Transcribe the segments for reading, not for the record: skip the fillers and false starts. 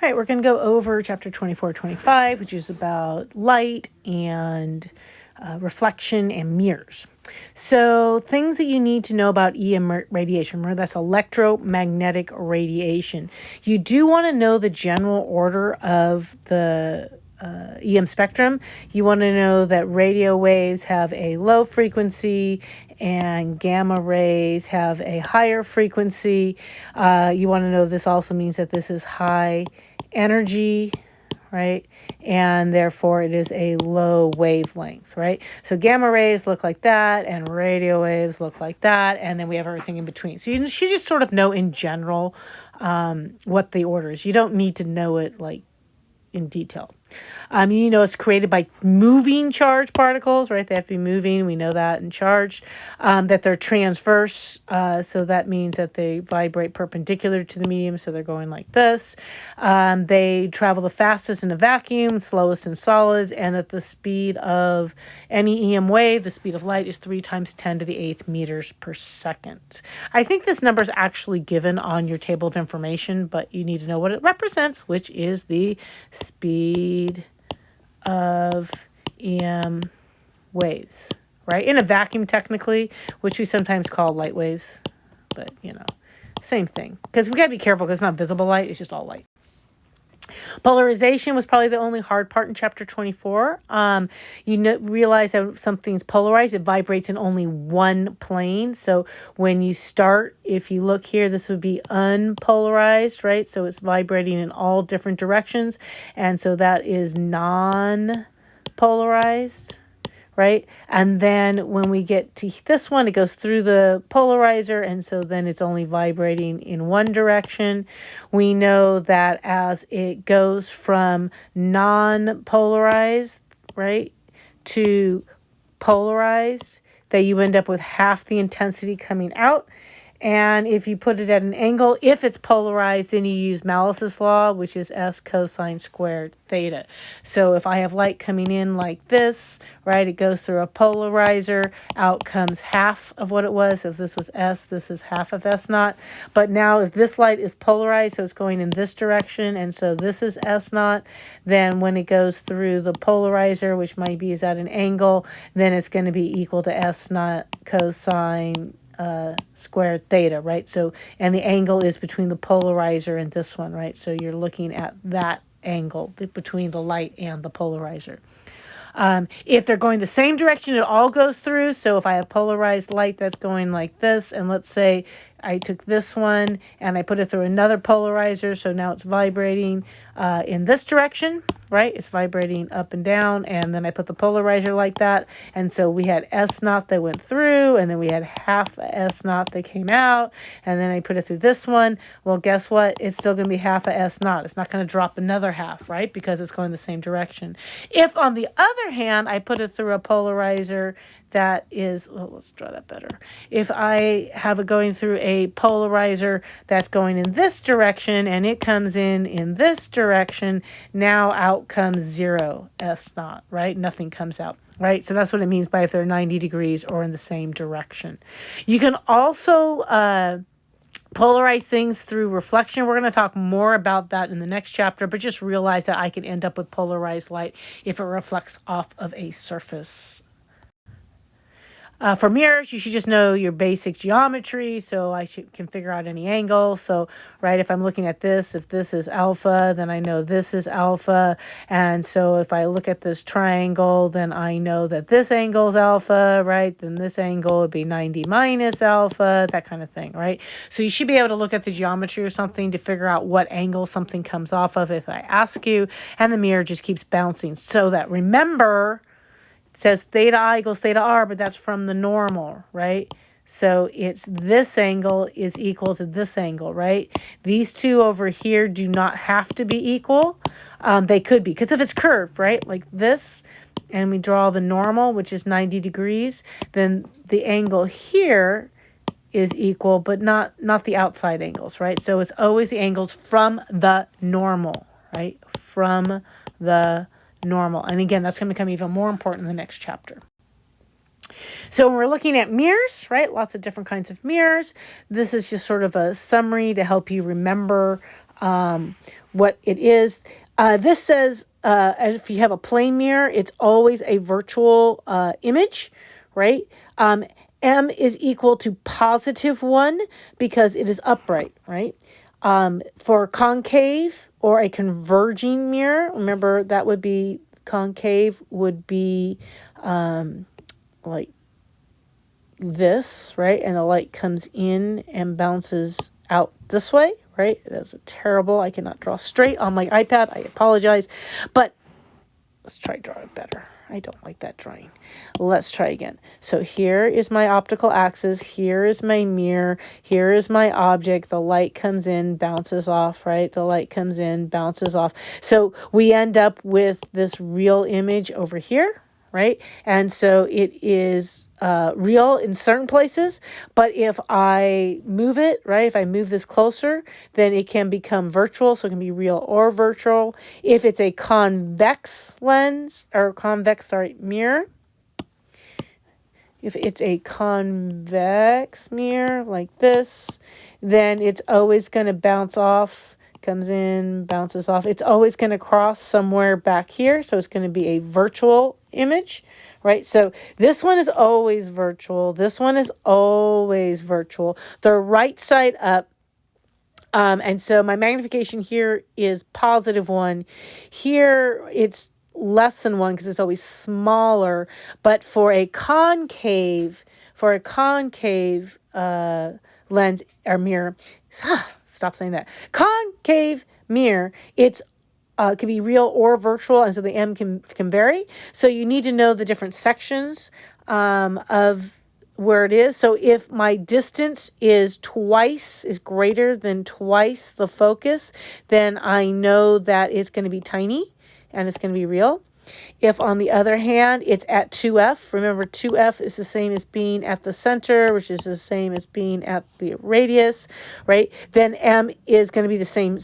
All right, we're going to go over chapter 24, 25, which is about light and reflection and mirrors. So things that you need to know about EM radiation. Remember, that's electromagnetic radiation. You do want to know the general order of the EM spectrum. You want to know that radio waves have a low frequency and gamma rays have a higher frequency. You want to know this also means that this is high energy, right? And therefore it is a low wavelength, right? So gamma rays look like that and radio waves look like that. And then we have everything in between. So you should just sort of know in general what the order is. You don't need to know it like in detail. It's created by moving charged particles, right? They have to be moving. We know that, and charged. That they're transverse. So that means that they vibrate perpendicular to the medium. So they're going like this. They travel the fastest in a vacuum, slowest in solids, and that the speed of any EM wave, the speed of light, is 3 times 10 to the 8th meters per second. I think this number is actually given on your table of information, but you need to know what it represents, which is the speed of EM waves, right? In a vacuum, technically, which we sometimes call light waves, but same thing. Because we got to be careful because it's not visible light, it's just all light. Polarization was probably the only hard part in chapter 24. Realize that something's polarized, it vibrates in only one plane. So when you start, if you look here, this would be unpolarized, right? So it's vibrating in all different directions. And so that is non-polarized, right? And then when we get to this one, it goes through the polarizer, and so then it's only vibrating in one direction. We know that as it goes from non-polarized, right, to polarized, that you end up with half the intensity coming out. And if you put it at an angle, if it's polarized, then you use Malice's law, which is S cosine squared theta. So if I have light coming in like this, right, it goes through a polarizer, out comes half of what it was. If this was S, this is half of S naught. But now if this light is polarized, so it's going in this direction, and so this is S naught, then when it goes through the polarizer, which might be is at an angle, then it's going to be equal to S naught cosine squared theta, right? So, and the angle is between the polarizer and this one, right? So you're looking at that angle between the light and the polarizer. If they're going the same direction, it all goes through. So if I have polarized light that's going like this, and let's say I took this one and I put it through another polarizer, so now it's vibrating in this direction, right? It's vibrating up and down, and then I put the polarizer like that, and so we had S naught that went through, and then we had half a S naught that came out, and then I put it through this one. Well, guess what? It's still going to be half a S naught. It's not going to drop another half, right? Because it's going the same direction. If, on the other hand, I put it through a polarizer that is, well, let's draw that better. If I have it going through a polarizer that's going in this direction and it comes in this direction, now out comes 0 S naught, right? Nothing comes out, right? So that's what it means by if they're 90 degrees or in the same direction. You can also polarize things through reflection. We're going to talk more about that in the next chapter, but just realize that I can end up with polarized light if it reflects off of a surface. For mirrors, you should just know your basic geometry, so I can figure out any angle. So, right, if I'm looking at this, if this is alpha, then I know this is alpha. And so if I look at this triangle, then I know that this angle is alpha, right? Then this angle would be 90 minus alpha, that kind of thing, right? So you should be able to look at the geometry or something to figure out what angle something comes off of if I ask you. And the mirror just keeps bouncing. So that, remember, says theta I equals theta R, but that's from the normal, right? So it's this angle is equal to this angle, right? These two over here do not have to be equal. They could be, because if it's curved, right, like this, and we draw the normal, which is 90 degrees, then the angle here is equal, but not the outside angles, right? So it's always the angles from the normal, right? From the normal. And again, that's going to become even more important in the next chapter. So when we're looking at mirrors, right, lots of different kinds of mirrors. This is just sort of a summary to help you remember what it is. This says if you have a plane mirror, it's always a virtual image, right? M is equal to +1 because it is upright, right? For concave or a converging mirror, remember that would be concave would be like this, right? And the light comes in and bounces out this way, right? That's terrible. I cannot draw straight on my iPad. I apologize, but let's try drawing better. I don't like that drawing. Let's try again. So here is my optical axis. Here is my mirror. Here is my object. The light comes in, bounces off, right? The light comes in, bounces off. So we end up with this real image over here, right? And so it is real in certain places, but if I move it, right, if I move this closer, then it can become virtual, so it can be real or virtual. If it's a convex lens, or mirror, if it's a convex mirror like this, then it's always going to bounce off, comes in, bounces off. It's always going to cross somewhere back here, so it's going to be a virtual image, right? So this one is always virtual. This one is always virtual. They're right side up. And so my magnification here is +1. Here it's less than 1 because it's always smaller. But for a concave lens or mirror, stop saying that. Concave mirror, it's can be real or virtual, and so the M can vary. So you need to know the different sections of where it is. So if my distance is greater than twice the focus, then I know that it's going to be tiny and it's going to be real. If, on the other hand, it's at 2F, remember 2F is the same as being at the center, which is the same as being at the radius, right? Then M is going to be the same.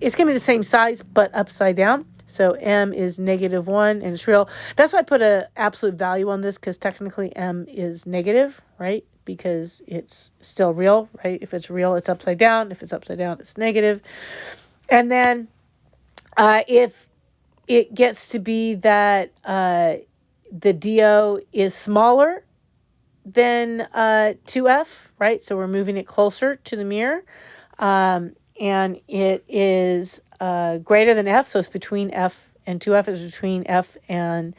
It's going to be the same size, but upside down. So M is -1 and it's real. That's why I put an absolute value on this, because technically M is negative, right? Because it's still real, right? If it's real, it's upside down. If it's upside down, it's negative. And then if it gets to be that the DO is smaller than 2F, right? So we're moving it closer to the mirror. And it is greater than F, so it's between F and 2F is between F and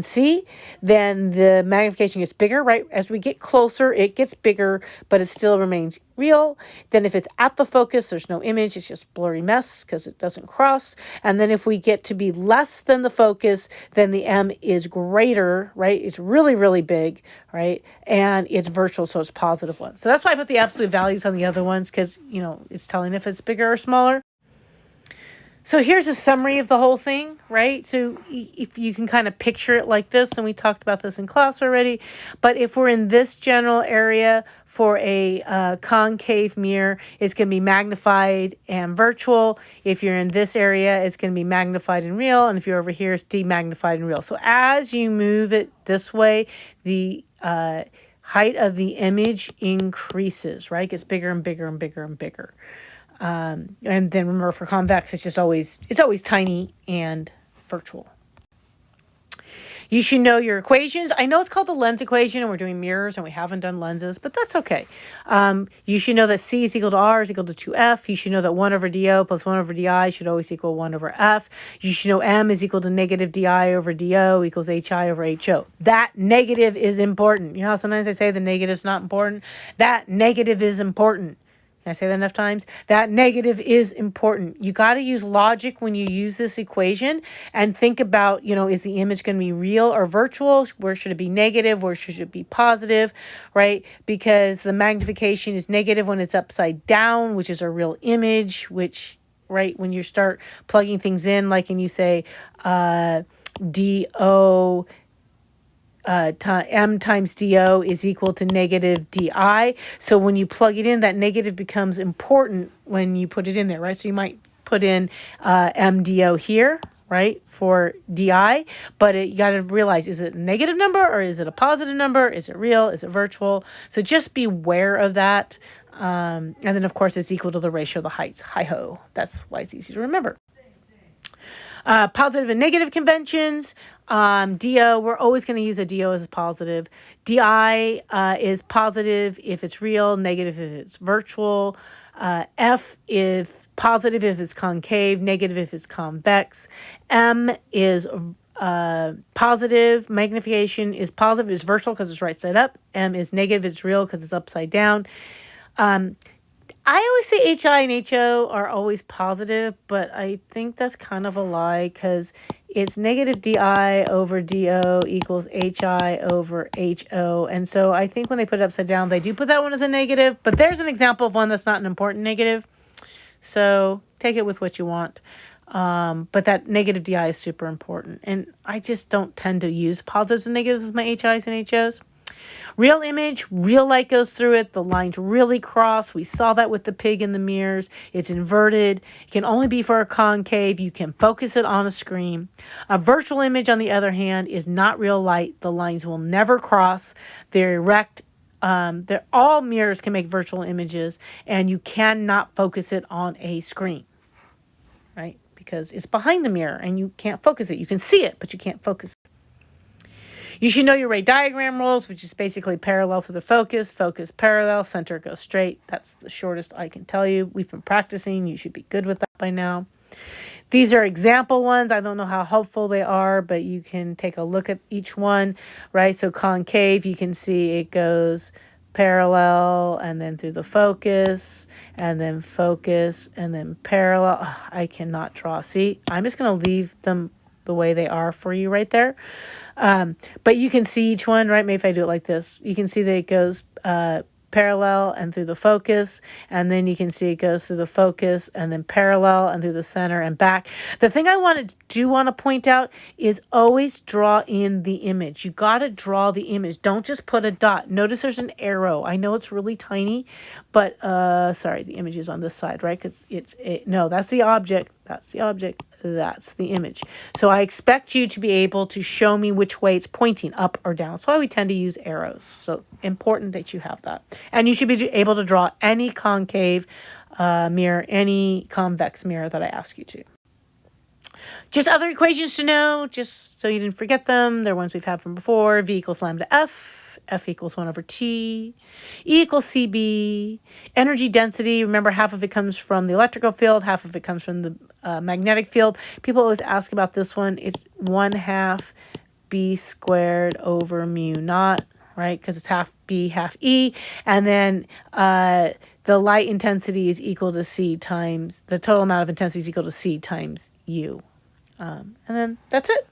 C, then the magnification gets bigger, right? As we get closer, it gets bigger, but it still remains real. Then if it's at the focus, there's no image, it's just blurry mess because it doesn't cross. And then if we get to be less than the focus, then the M is greater, right? It's really, really big, right? And it's virtual, so it's +1. So that's why I put the absolute values on the other ones, because, you know, it's telling if it's bigger or smaller. So here's a summary of the whole thing, right? So if you can kind of picture it like this, and we talked about this in class already, but if we're in this general area for a concave mirror, it's going to be magnified and virtual. If you're in this area, it's going to be magnified and real. And if you're over here, it's demagnified and real. So as you move it this way, the height of the image increases, right? It gets bigger and bigger and bigger and bigger. And then remember, for convex, it's always tiny and virtual. You should know your equations. I know it's called the lens equation, and we're doing mirrors, and we haven't done lenses, but that's okay. You should know that C is equal to R is equal to 2F. You should know that 1/DO plus 1/DI should always equal 1/F. You should know M is equal to -DI/DO equals HI/HO. That negative is important. You know how sometimes I say the negative's not important? That negative is important. Can I say that enough times? That negative is important. You got to use logic when you use this equation and think about, you know, is the image going to be real or virtual? Where should it be negative? Where should it be positive, right? Because the magnification is negative when it's upside down, which is a real image, which, right, when you start plugging things in, like, and you say DO M times DO is equal to -DI. So when you plug it in, that negative becomes important when you put it in there, right? So you might put in MDO here, right, for DI, but you got to realize, is it a negative number or is it a positive number? Is it real? Is it virtual? So just be aware of that. And then, of course, it's equal to the ratio of the heights. Hi-ho. That's why it's easy to remember. Positive and negative conventions. DO, we're always going to use a DO as a positive. DI is positive if it's real, negative if it's virtual. F if positive if it's concave, negative if it's convex. M is positive. Magnification is positive, is virtual because it's right side up. M is negative, it's real because it's upside down. I always say HI and HO are always positive, but I think that's kind of a lie because it's negative DI over DO equals HI over HO. And so I think when they put it upside down, they do put that one as a negative, but there's an example of one that's not an important negative. So take it with what you want. But that negative DI is super important. And I just don't tend to use positives and negatives with my HIs and HOs. Real image, real light goes through it. The lines really cross. We saw that with the pig in the mirrors. It's inverted. It can only be for a concave. You can focus it on a screen. A virtual image, on the other hand, is not real light. The lines will never cross. They're erect. All mirrors can make virtual images, and you cannot focus it on a screen, right? Because it's behind the mirror, and you can't focus it. You can see it, but you can't focus it. You should know your ray diagram rules, which is basically parallel to the focus, focus parallel, center goes straight. That's the shortest I can tell you. We've been practicing. You should be good with that by now. These are example ones. I don't know how helpful they are, but you can take a look at each one, right? So concave, you can see it goes parallel and then through the focus and then focus and then parallel. Ugh, I cannot draw. See, I'm just going to leave them the way they are for you right there. But you can see each one, right? Maybe if I do it like this, you can see that it goes parallel and through the focus, and then you can see it goes through the focus and then parallel and through the center and back. The thing I want to point out is always draw in the image. You got to draw the image. Don't just put a dot. Notice there's an arrow. I know it's really tiny, but sorry, the image is on this side, right? Because no, that's the object. That's the object. That's the image. So I expect you to be able to show me which way it's pointing, up or down. That's why we tend to use arrows. So important that you have that. And you should be able to draw any concave mirror, any convex mirror that I ask you to. Just other equations to know, just so you didn't forget them. They're ones we've had from before. V equals lambda F. F equals 1 over T. E equals CB. Energy density, remember half of it comes from the electrical field, half of it comes from the magnetic field. People always ask about this one. It's 1/2 B squared over mu naught, right? Because it's half B, half E. And then the light intensity is equal to C times, the total amount of intensity is equal to C times U. And then that's it.